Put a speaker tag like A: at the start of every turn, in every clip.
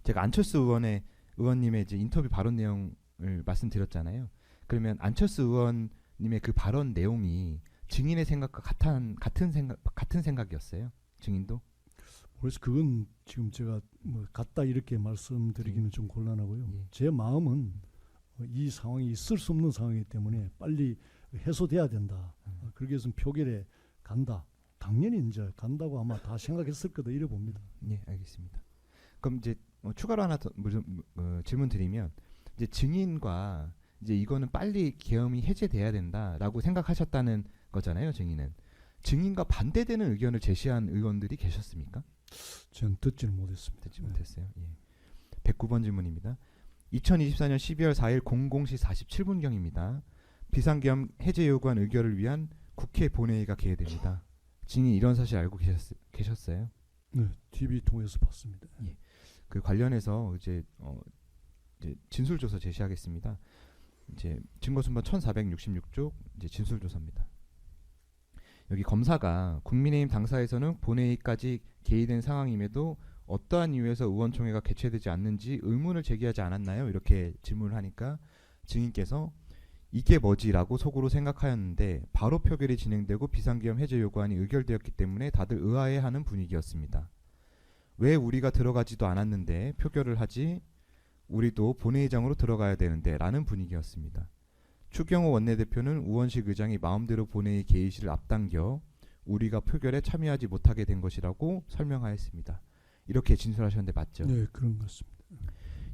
A: 제가 안철수 의원님의 이제 인터뷰 발언 내용을 말씀드렸잖아요. 그러면 안철수 의원님의 그 발언 내용이 증인의 생각과 같은 생각이었어요. 증인도?
B: 그래서 그건 지금 제가 뭐 같다 이렇게 말씀드리기는 좀 곤란하고요. 제 마음은 이 상황이 있을 수 없는 상황이기 때문에 빨리 해소돼야 된다. 그렇게 해서 표결에 간다. 당연히 이제 간다고 아마 다 생각했을 거다 이래 봅니다.
A: 예, 알겠습니다. 그럼 이제 추가로 하나 더 질문 드리면, 이제 증인과 이제 이거는 빨리 계엄이 해제돼야 된다라고 생각하셨다는 거잖아요. 증인과 반대되는 의견을 제시한 의원들이 계셨습니까?
B: 저는 듣지는 못했습니다.
A: 듣지 못했어요. 예. 109번 질문입니다. 2024년 12월 4일 00시 47분경입니다. 비상계엄 해제 요구안 의결을 위한 국회 본회의가 개회됩니다. 증인 이런 사실 알고 계셨어요?
B: 네, TV 통해서 봤습니다.
A: 예. 그 관련해서 이제 진술 조서 제시하겠습니다. 이제 증거 순번 1466쪽 이제 진술 조서입니다. 여기 검사가 국민의힘 당사에서는 본회의까지 개의된 상황임에도 어떠한 이유에서 의원총회가 개최되지 않는지 의문을 제기하지 않았나요? 이렇게 질문을 하니까 증인께서 이게 뭐지라고 속으로 생각하였는데 바로 표결이 진행되고 비상계엄 해제 요구안이 의결되었기 때문에 다들 의아해하는 분위기였습니다. 왜 우리가 들어가지도 않았는데 표결을 하지? 우리도 본회의장으로 들어가야 되는데 라는 분위기였습니다. 추경호 원내대표는 우원식 의장이 마음대로 본회의 개의시를 앞당겨 우리가 표결에 참여하지 못하게 된 것이라고 설명하였습니다. 이렇게 진술하셨는데 맞죠?
B: 네, 그런 것 같습니다.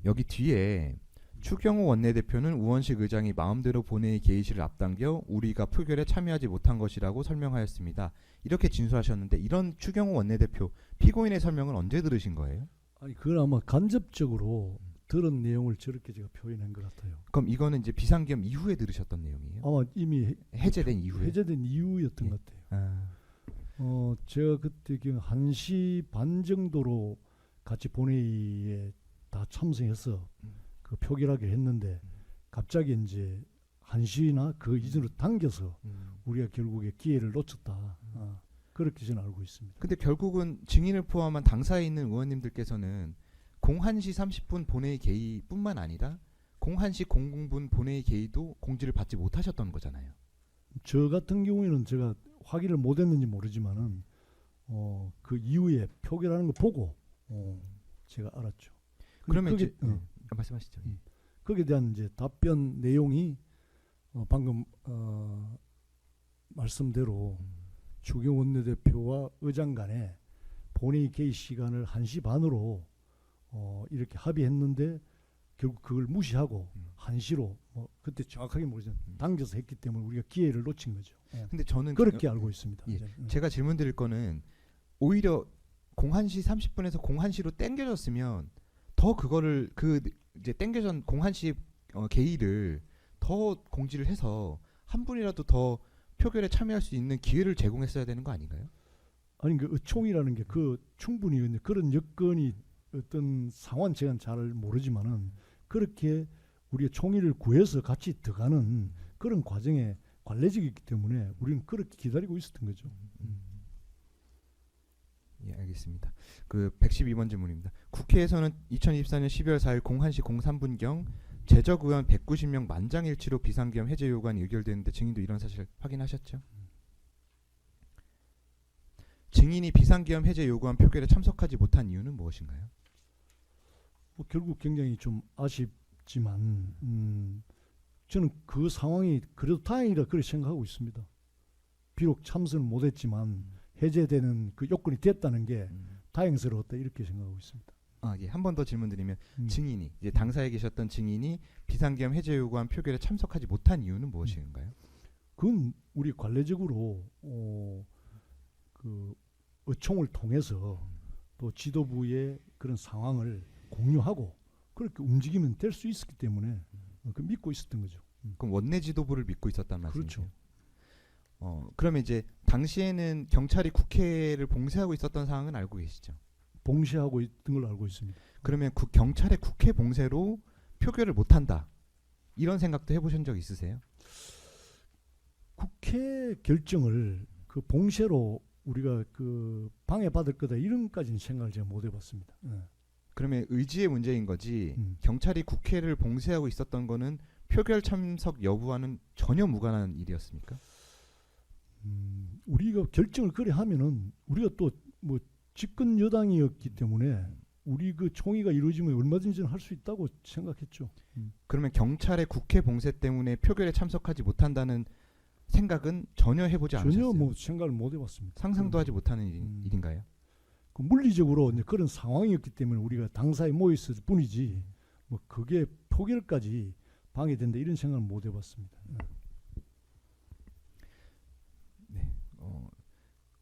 A: 여기 뒤에 추경호 원내대표는 우원식 의장이 마음대로 본회의 개의시를 앞당겨 우리가 표결에 참여하지 못한 것이라고 설명하였습니다. 이렇게 진술하셨는데 이런 추경호 원내대표 피고인의 설명은 언제 들으신 거예요?
B: 아니 그건 아마 간접적으로 들은 내용을 저렇게 제가 표현한 것 같아요.
A: 그럼 이거는 이제 비상계엄 이후에 들으셨던 내용이에요?
B: 아마 이미
A: 해제된 이후에?
B: 해제된 이후였던 것 같아요. 제가 그때 1시 반 정도로 같이 본회의에 다 참석해서 그 표결하게 했는데 갑자기 이제 1시나 그 이전으로 당겨서 우리가 결국에 기회를 놓쳤다. 그렇게 저는 알고 있습니다.
A: 근데 결국은 증인을 포함한 당사에 있는 의원님들께서는 01시 30분 본회의 개의뿐만 아니라 01시 00분 본회의 개의도 공지를 받지 못하셨던 거잖아요.
B: 저 같은 경우에는 제가 확인을 못했는지 모르지만은 그 이후에 표결하는 거 보고 제가 알았죠.
A: 그러면
B: 그게,
A: 이제 말씀하시죠.
B: 거기에 대한 이제 답변 내용이 방금 말씀대로 추경호 원내대표와 의장 간에 본회의 개의 시간을 1시 반으로 이렇게 합의했는데 결국 그걸 무시하고 1시로 그때 정확하게 모르지만 당겨서 했기 때문에 우리가 기회를 놓친 거죠.
A: 근데 저는
B: 그렇게 알고 있습니다.
A: 제가 질문 드릴 거는 오히려 01시 30분에서 01시로 땡겨졌으면 더 그거를 이제 땡겨진 01시 개의를 더 공지를 해서 한 분이라도 더 표결에 참여할 수 있는 기회를 제공했어야 되는 거 아닌가요?
B: 아니 그 의총이라는 게 그 충분히 그런 여건이 어떤 상황 제가 잘 모르지만은 그렇게 우리가 총의를 구해서 같이 들어가는 그런 과정에 관례적이기 때문에 우리는 그렇게 기다리고 있었던 거죠.
A: 예, 알겠습니다. 그 112번 질문입니다. 국회에서는 2024년 12월 4일 01시 03분경 재적 의원 190명 만장일치로 비상계엄 해제 요구안이 의결되는데 증인도 이런 사실 확인하셨죠? 증인이 비상계엄 해제 요구안 표결에 참석하지 못한 이유는 무엇인가요?
B: 결국 굉장히 좀 아쉽지만 저는 그 상황이 그래도 다행이라 그렇게 생각하고 있습니다. 비록 참석을 못했지만 해제되는 그 요건이 됐다는 게 다행스러웠다 이렇게 생각하고 있습니다.
A: 예. 한 번 더 질문드리면 증인이 이제 당사에 계셨던 증인이 비상계엄 해제 요구안 표결에 참석하지 못한 이유는 무엇인가요?
B: 그건 우리 관례적으로 그 의총을 통해서 또 지도부의 그런 상황을 공유하고 그렇게 움직이면 될 수 있었기 때문에 그 믿고 있었던 거죠.
A: 그럼 원내 지도부를 믿고 있었단 말씀이죠?
B: 그렇죠.
A: 그러면 이제 당시에는 경찰이 국회를 봉쇄하고 있었던 상황은 알고 계시죠?
B: 봉쇄하고 있던 걸로 알고 있습니다.
A: 그러면 경찰의 국회 봉쇄로 표결을 못한다 이런 생각도 해보신 적 있으세요?
B: 국회 결정을 그 봉쇄로 우리가 그 방해받을 거다 이런까지는 생각을 제가 못 해봤습니다.
A: 그러면 의지의 문제인 거지
B: 음.
A: 경찰이 국회를 봉쇄하고 있었던 거는 표결 참석 여부와는 전혀 무관한 일이었습니까?
B: 우리가 결정을 그래 하면은 우리가 또 뭐 집권 여당이었기 때문에 우리 그 총의가 이루어지면 얼마든지 할 수 있다고 생각했죠.
A: 그러면 경찰의 국회 봉쇄 때문에 표결에 참석하지 못한다는 생각은 전혀 해보지 않으셨어요?
B: 전혀 뭐 생각을 못 해봤습니다.
A: 상상도 하지 못하는
B: 음.
A: 일인가요?
B: 그 물리적으로 이제 그런 상황이었기 때문에 우리가 당사에 모였을 뿐이지 뭐 그게 표결까지 방해된다 이런 생각을 못 해봤습니다.
A: 네.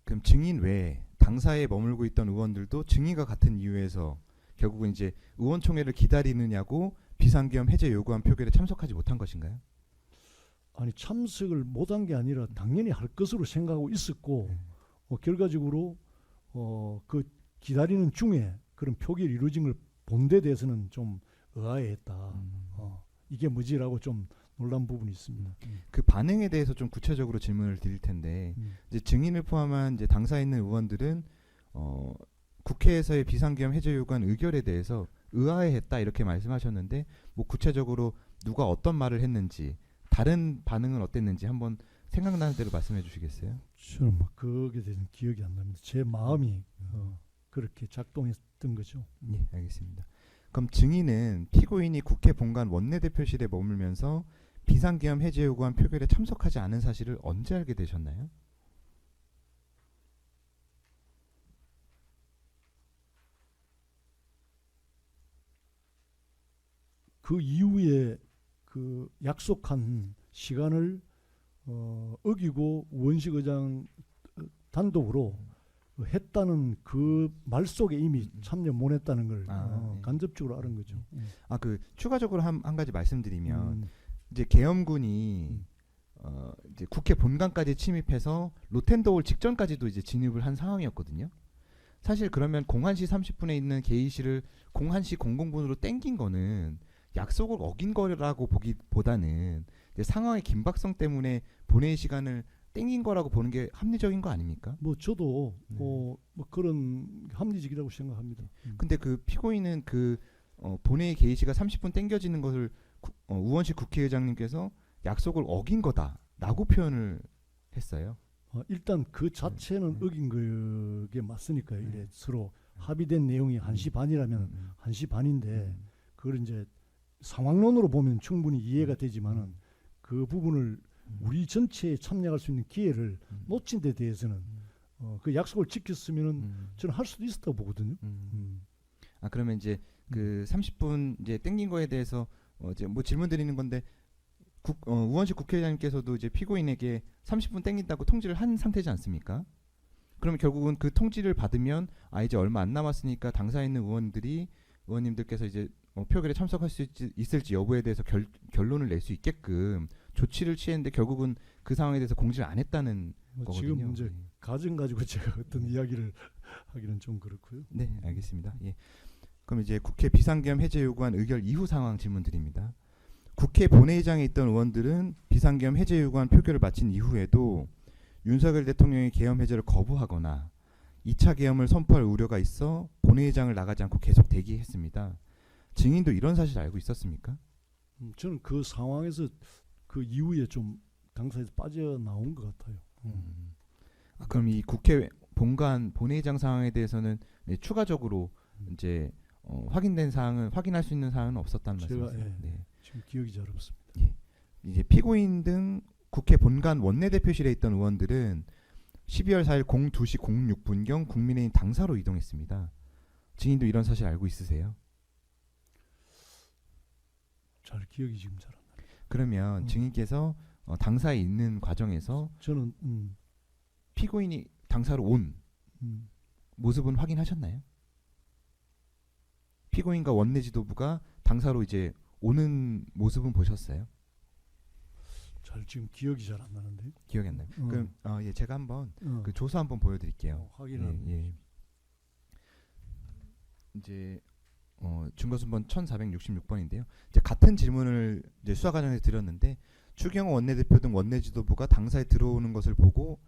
A: 그럼 증인 외에 당사에 머물고 있던 의원들도 증인과 같은 이유에서 결국은 이제 의원총회를 기다리느냐고 비상계엄 해제 요구한 표결에 참석하지 못한 것인가요?
B: 아니 참석을 못한 게 아니라 당연히 할 것으로 생각하고 있었고 결과적으로 그 기다리는 중에 그런 표결이 이루어진 걸 본 데 대해서는 좀 의아해했다. 이게 뭐지라고 좀 놀란 부분이 있습니다.
A: 그 반응에 대해서 좀 구체적으로 질문을 드릴 텐데 이제 증인을 포함한 이제 당사에 있는 의원들은 국회에서의 비상계엄 해제 요구한 의결에 대해서 의아해했다 이렇게 말씀하셨는데 뭐 구체적으로 누가 어떤 말을 했는지 다른 반응은 어땠는지 한번 생각나는 대로 말씀해 주시겠어요?
B: 저는 막 그거에 대해서 기억이 안 납니다. 제 마음이 그렇게 작동했던 거죠.
A: 예, 알겠습니다. 그럼 증인은 피고인이 국회 본관 원내대표실에 머물면서 비상계엄 해제 요구한 표결에 참석하지 않은 사실을 언제 알게 되셨나요?
B: 그 이후에 그 약속한 시간을 어기고 우원식 의장 단독으로 했다는 그 말 속에 이미 참여 못 했다는 걸
A: 네.
B: 간접적으로 알은 거죠.
A: 그 추가적으로 한 가지 말씀드리면 이제 계엄군이 이제 국회 본관까지 침입해서 로텐더홀 직전까지도 이제 진입을 한 상황이었거든요. 사실 그러면 01시 30분에 있는 개의실을 01시 00분으로 땡긴 거는 약속을 어긴 거라고 보기보다는 이제 상황의 긴박성 때문에 본회의 시간을 땡긴 거라고 보는 게 합리적인 거 아닙니까?
B: 뭐 저도 뭐 그런 합리적이라고 생각합니다.
A: 근데 그 피고인은 그 본회의 개의 시가 30분 땡겨지는 것을 우원식 국회의장님께서 약속을 어긴 거다라고 표현을 했어요.
B: 일단 그 자체는 어긴 그게 맞으니까요. 이래 서로 합의된 내용이 1시 반이라면 1시 반인데 그걸 이제 상황론으로 보면 충분히 이해가 되지만은 그 부분을 우리 전체에 참여할 수 있는 기회를 놓친 데 대해서는 그 약속을 지켰으면은 저는 할 수도 있었다고 보거든요.
A: 그러면 이제 그 30분 이제 땡긴 거에 대해서 이제 뭐 질문 드리는 건데 우원식 국회의장님께서도 이제 피고인에게 30분 땡긴다고 통지를 한 상태지 않습니까? 그러면 결국은 그 통지를 받으면 이제 얼마 안 남았으니까 당사에 있는 의원님들께서 이제 표결에 참석할 수 있을지 여부에 대해서 결론을 낼 수 있게끔 조치를 취했는데 결국은 그 상황에 대해서 공지를 안 했다는 거거든요.
B: 지금 이제 가정 가지고 제가 어떤 이야기를 하기는 좀 그렇고요.
A: 네, 알겠습니다. 예. 그럼 이제 국회 비상계엄 해제 요구한 의결 이후 상황 질문 드립니다. 국회 본회의장에 있던 의원들은 비상계엄 해제 요구한 표결을 마친 이후에도 윤석열 대통령의 계엄 해제를 거부하거나 2차 계엄을 선포할 우려가 있어 본회의장을 나가지 않고 계속 대기했습니다. 증인도 이런 사실 알고 있었습니까?
B: 저는 그 상황에서 그 이후에 좀 당사에서 빠져나온 것 같아요.
A: 그럼 이 국회 본관 본회의장 상황에 대해서는 추가적으로 이제 확인된 사항은 확인할 수 있는 사항은 없었다는 말씀이세요? 네.
B: 지금 기억이 잘 없습니다.
A: 예. 이제 피고인 등 국회 본관 원내대표실에 있던 의원들은 12월 4일 02시 06분경 국민의힘 당사로 이동했습니다. 증인도 이런 사실 알고 있으세요?
B: 잘 기억이 지금 잘 안 나요.
A: 그러면 증인께서 당사에 있는 과정에서
B: 저는
A: 피고인이 당사로 온 모습은 확인하셨나요? 피고인과 원내 지도부가 당사로 이제 오는 모습은 보셨어요?
B: 잘 지금 기억이 잘 안 나는데.
A: 기억이 안 나요. 그럼 예, 제가 한번 그 조서 한번 보여드릴게요.
B: 확인하는.
A: 예. 이제 증거순번 1466번인데요. 이제 같은 질문을 이제 수사 과정에서 드렸는데 추경호 원내대표 등 원내 지도부가 당사에 들어오는 것을 보고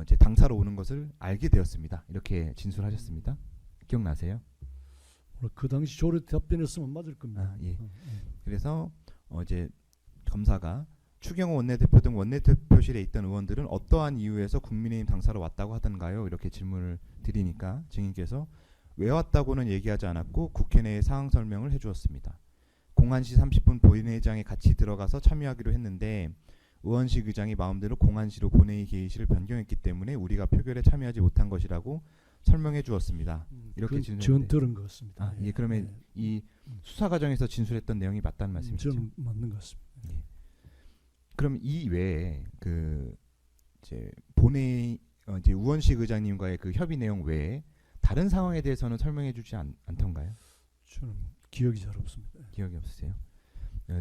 A: 이제 당사로 오는 것을 알게 되었습니다. 이렇게 진술하셨습니다. 기억나세요?
B: 그 당시 조례 답변했으면 맞을 겁니다.
A: 예. 그래서 이제 검사가 추경호 원내대표 등 원내대표실에 있던 의원들은 어떠한 이유에서 국민의힘 당사로 왔다고 하던가요? 이렇게 질문을 드리니까 증인께서 왜 왔다고는 얘기하지 않았고 국회 내에 상황 설명을 해주었습니다. 01시 30분 본회의장에 같이 들어가서 참여하기로 했는데 의원식 의장이 마음대로 01시로 본회의 개의시를 변경했기 때문에 우리가 표결에 참여하지 못한 것이라고 설명해 주었습니다. 이렇게
B: 전 들은 것 같습니다.
A: 예, 그러면 이 수사 과정에서 진술했던 내용이 맞다는 말씀이죠?
B: 저는 맞는 것 같습니다.
A: 예. 그럼 이 외에 그 이제 본회의 이제 우원식 의장님과의 그 협의 내용 외에 다른 상황에 대해서는 설명해주지 않던가요?
B: 저는 기억이 잘 없습니다.
A: 기억이 없으세요?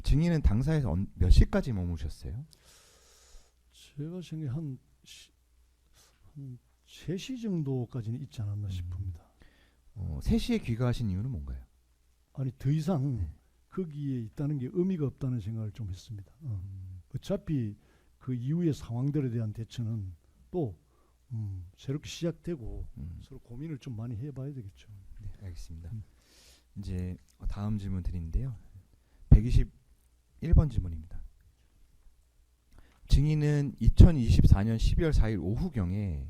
A: 증인은 당사에서 몇 시까지 머무셨어요?
B: 제가 생각에 한 3시 정도까지는 있지 않았나 싶습니다.
A: 3시에 귀가하신 이유는 뭔가요?
B: 아니 더 이상 거기에 있다는 게 의미가 없다는 생각을 좀 했습니다. 어차피 그 이후의 상황들에 대한 대처는 또 새롭게 시작되고 서로 고민을 좀 많이 해봐야 되겠죠.
A: 네, 알겠습니다. 이제 다음 질문 드리는데요. 121번 질문입니다. 증인은 2024년 12월 4일 오후경에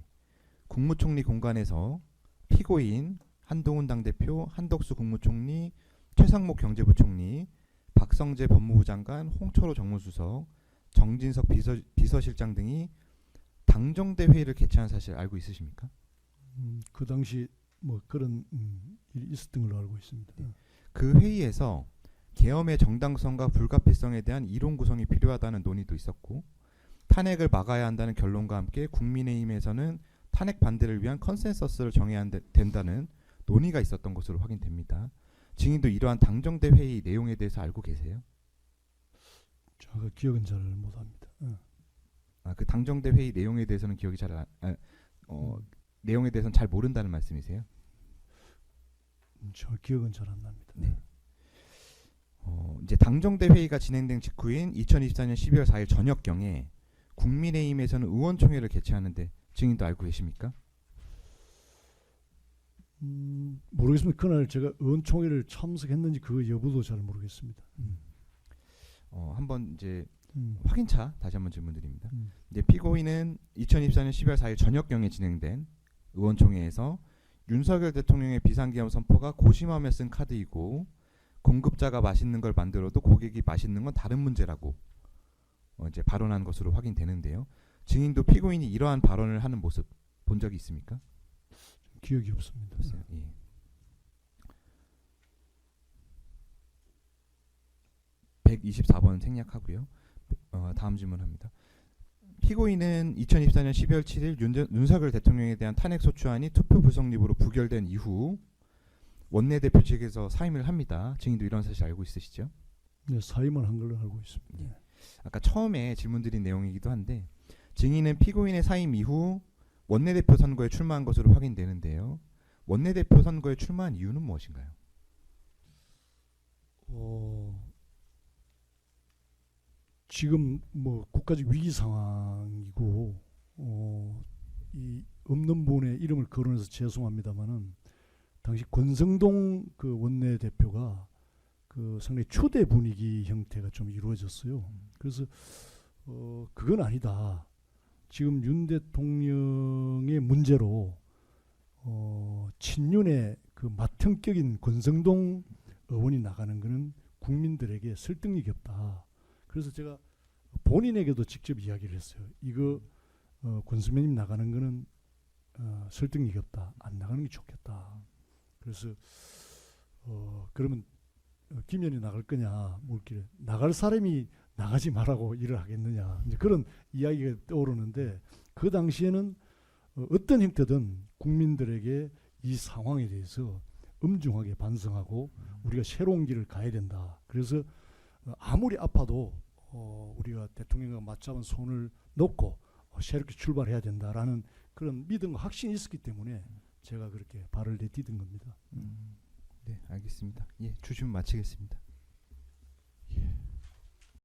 A: 국무총리 공간에서 피고인 한동훈 당대표, 한덕수 국무총리, 최상목 경제부총리, 박성재 법무부 장관, 홍철호 정무수석, 정진석 비서실장 등이 당정대 회의를 개최한 사실 알고 있으십니까?
B: 그 당시 뭐 그런 일이 있었던 걸로 알고 있습니다.
A: 네. 그 회의에서 계엄의 정당성과 불가피성에 대한 이론 구성이 필요하다는 논의도 있었고 탄핵을 막아야 한다는 결론과 함께 국민의힘에서는 탄핵 반대를 위한 컨센서스를 정해야 된다는 논의가 있었던 것으로 확인됩니다. 증인도 이러한 당정대 회의 내용에 대해서 알고 계세요?
B: 제가 기억은 잘 못합니다.
A: 그 당정대 회의 내용에 대해서는 기억이 내용에 대해서는 잘 모른다는 말씀이세요?
B: 저 기억은 잘 안 납니다.
A: 네. 이제 당정대 회의가 진행된 직후인 2024년 12월 4일 저녁경에 국민의힘에서는 의원총회를 개최하는데 증인도 알고 계십니까?
B: 모르겠습니다. 그날 제가 의원총회를 참석했는지 그 여부도 잘 모르겠습니다.
A: 한번 이제 확인차 다시 한번 질문드립니다. 이제 피고인은 2024년 12월 4일 저녁경에 진행된 의원총회에서 윤석열 대통령의 비상계엄 선포가 고심하며 쓴 카드이고 공급자가 맛있는 걸 만들어도 고객이 맛있는 건 다른 문제라고 이제 발언한 것으로 확인되는데요. 증인도 피고인이 이러한 발언을 하는 모습 본 적이 있습니까?
B: 기억이 없습니다.
A: 예. (124번) 생략하고요. 다음 질문합니다. 피고인은 2024년 12월 7일 윤석열 대통령에 대한 탄핵소추안이 투표 불성립으로 부결된 이후 원내대표 측에서 사임을 합니다. 증인도 이런 사실 알고 있으시죠?
B: 네, 사임을 한 걸로 알고 있습니다.
A: 네. 아까 처음에 질문드린 내용이기도 한데 증인은 피고인의 사임 이후 원내대표 선거에 출마한 것으로 확인되는데요. 원내대표 선거에 출마한 이유는 무엇인가요?
B: 지금 뭐 국가적 위기 상황이고 이 없는 분의 이름을 거론해서 죄송합니다만은 당시 권성동 그 원내대표가 그 상당히 초대 분위기 형태가 좀 이루어졌어요. 그래서 그건 아니다. 지금 윤 대통령의 문제로 친윤의 그 맏형격인 권성동 의원이 나가는 것은 국민들에게 설득력이 없다. 그래서 제가 본인에게도 직접 이야기를 했어요. 이거 권수면님 나가는 거는 설득력이 없다. 안 나가는 게 좋겠다. 그래서 그러면 김현이 나갈 거냐 물길에 나갈 사람이 나가지 말라고 일을 하겠느냐 이제 그런 이야기가 떠오르는데 그 당시에는 어떤 형태든 국민들에게 이 상황에 대해서 엄중하게 반성하고 우리가 새로운 길을 가야 된다. 그래서 아무리 아파도 우리가 대통령과 맞잡은 손을 놓고 새롭게 출발해야 된다라는 그런 믿음과 확신이 있었기 때문에 제가 그렇게 발을 내디딘 겁니다.
A: 네, 알겠습니다. 예, 주시면 마치겠습니다.